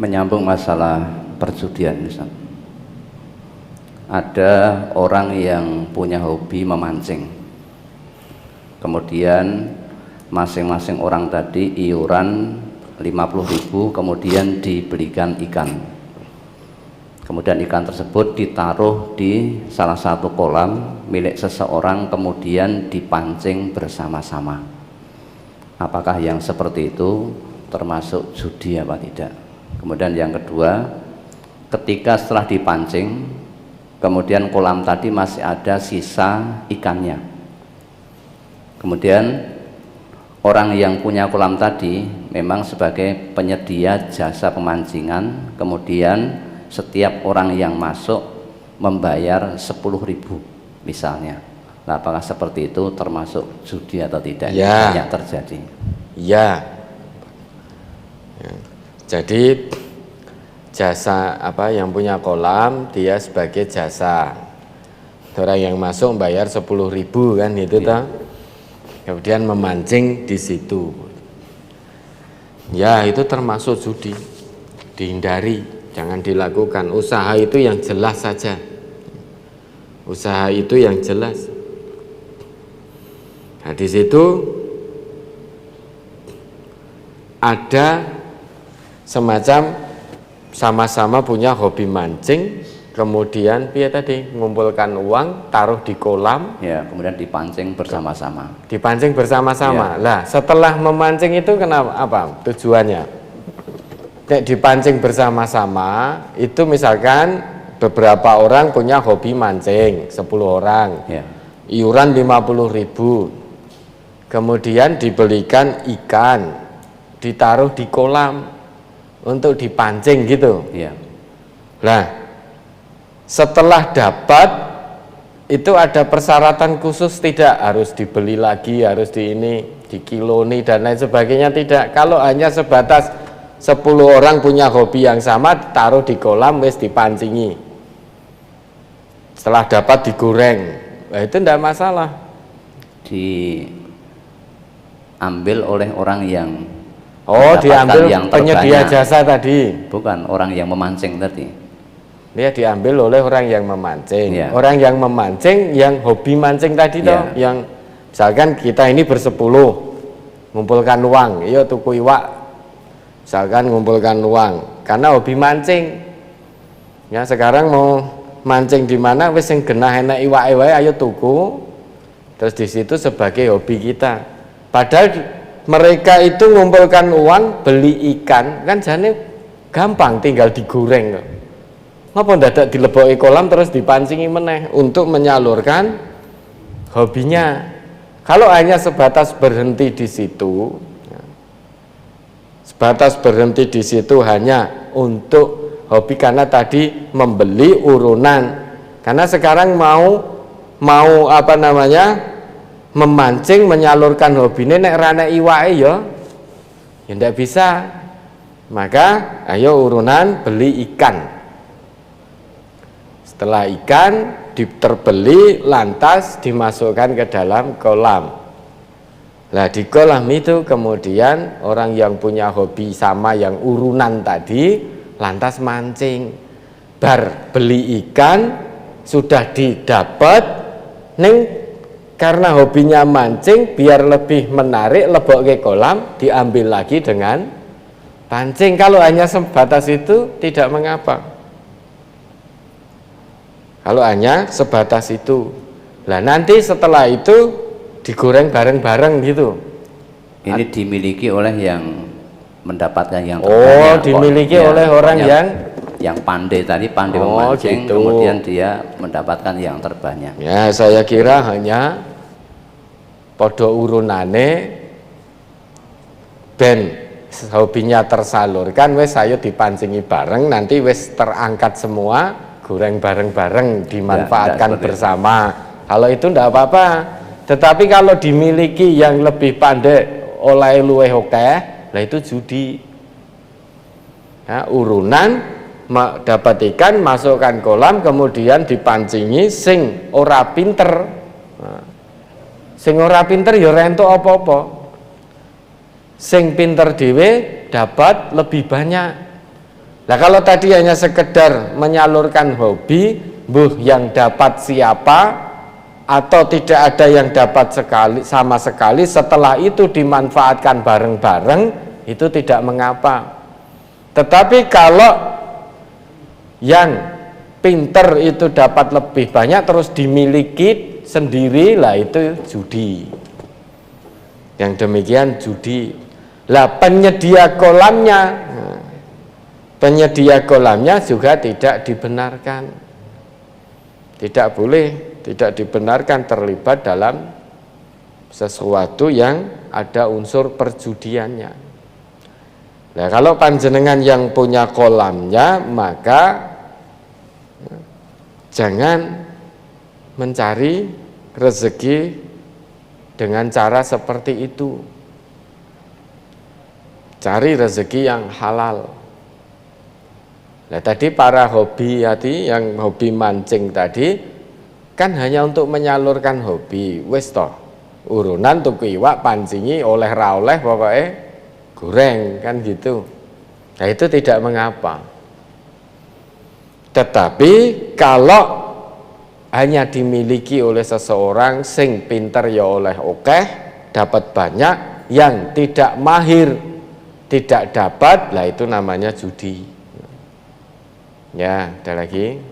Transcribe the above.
menyambung masalah perjudian, Ustaz. Ada orang yang punya hobi memancing, kemudian masing-masing orang tadi iuran 50.000, kemudian dibelikan ikan, kemudian ikan tersebut ditaruh di salah satu kolam milik seseorang, kemudian dipancing bersama-sama. Apakah yang seperti itu termasuk judi apa tidak? Kemudian yang kedua, ketika setelah dipancing, kemudian kolam tadi masih ada sisa ikannya, kemudian orang yang punya kolam tadi memang sebagai penyedia jasa pemancingan, kemudian setiap orang yang masuk membayar 10.000 misalnya. Nah, apakah seperti itu termasuk judi atau tidak? Ya. Yang terjadi. Ya. Jadi jasa yang punya kolam dia sebagai jasa. Orang yang masuk bayar 10.000 kan itu toh. Kemudian memancing di situ. Ya, itu termasuk judi. Dihindari, jangan dilakukan. Usaha itu yang jelas saja. Usaha itu yang jelas. Nah, di situ ada semacam sama-sama punya hobi mancing, kemudian ngumpulkan uang, taruh di kolam, ya, kemudian dipancing bersama-sama. Dipancing bersama-sama. Ya. Lah, setelah memancing itu kenapa? Apa tujuannya? Kayak dipancing bersama-sama itu misalkan beberapa orang punya hobi mancing, 10 orang. Ya. Iuran 50.000. Kemudian dibelikan ikan, ditaruh di kolam untuk dipancing gitu. Ya. Nah, setelah dapat itu ada persyaratan khusus, tidak harus dibeli lagi, harus dikiloni dan lain sebagainya, tidak. Kalau hanya sebatas 10 orang punya hobi yang sama, taruh di kolam, wis dipancingi. Setelah dapat digoreng, nah itu tidak masalah. Diambil oleh orang yang diambil yang penyedia jasa tadi. Bukan orang yang memancing tadi. Dia diambil oleh orang yang memancing. Ya. Orang yang memancing, yang hobi mancing tadi toh, yang misalkan kita ini bersepuluh, ngumpulkan uang, iya tuku iwak, misalkan ngumpulkan uang, karena hobi mancing. Ya sekarang mau mancing di mana, wis sing genah enak iwak ayo tuku, terus di situ sebagai hobi kita. Padahal mereka itu ngumpulkan uang, beli ikan, kan jane gampang, tinggal digoreng kok. Ngapa dadak dileboki kolam terus dipancingi meneh untuk menyalurkan hobinya. Kalau hanya sebatas berhenti di situ, hanya untuk hobi karena tadi membeli urunan. Karena sekarang mau memancing, menyalurkan hobinya nek rane iwake ya ndak bisa. Maka ayo urunan beli ikan. Setelah ikan terbeli, lantas dimasukkan ke dalam kolam. Nah di kolam itu kemudian orang yang punya hobi sama yang urunan tadi lantas mancing. Bar beli ikan sudah didapat, karena hobinya mancing biar lebih menarik, lebok ke kolam, diambil lagi dengan pancing. Kalau hanya sebatas itu tidak mengapa. Kalau hanya sebatas itu. Lah nanti setelah itu digoreng bareng-bareng gitu. Ini dimiliki oleh yang mendapatkan yang terbanyak. Dimiliki oleh orang yang pandai memancing, gitu. Kemudian dia mendapatkan yang terbanyak. Ya, saya kira hanya podo urunane ben hobinya tersalurkan, wes ayo dipancingi bareng, nanti wes terangkat semua, goreng bareng-bareng, dimanfaatkan bersama. Kalau itu ndak apa-apa. Tetapi kalau dimiliki yang lebih pandai oleh luweh akeh, lah itu judi. Ya, urunan dapat ikan, masukkan kolam, kemudian dipancingi sing ora pinter. Nah, sing ora pinter ya rentuk apa-apa. Sing pinter dhewe dapat lebih banyak. Nah kalau tadi hanya sekedar menyalurkan hobi, buh yang dapat siapa, atau tidak ada yang dapat sama sekali, setelah itu dimanfaatkan bareng-bareng, itu tidak mengapa. Tetapi kalau yang pinter itu dapat lebih banyak terus dimiliki sendiri, lah itu judi. Yang demikian judi. Lah penyedia kolamnya juga tidak dibenarkan. Tidak boleh, tidak dibenarkan terlibat dalam sesuatu yang ada unsur perjudiannya. Nah, kalau panjenengan yang punya kolamnya, maka jangan mencari rezeki dengan cara seperti itu. Cari rezeki yang halal. Nah, tadi para hobi tadi, yang hobi mancing tadi, kan hanya untuk menyalurkan hobi. Wis toh, urunan tuku iwak, pancingi, oleh ra oleh, pokoknya goreng, kan gitu. Nah itu tidak mengapa. Tetapi kalau hanya dimiliki oleh seseorang sing pinter ya oleh okeh, dapat banyak, yang tidak mahir tidak dapat, lah itu namanya judi. Ya, ada lagi.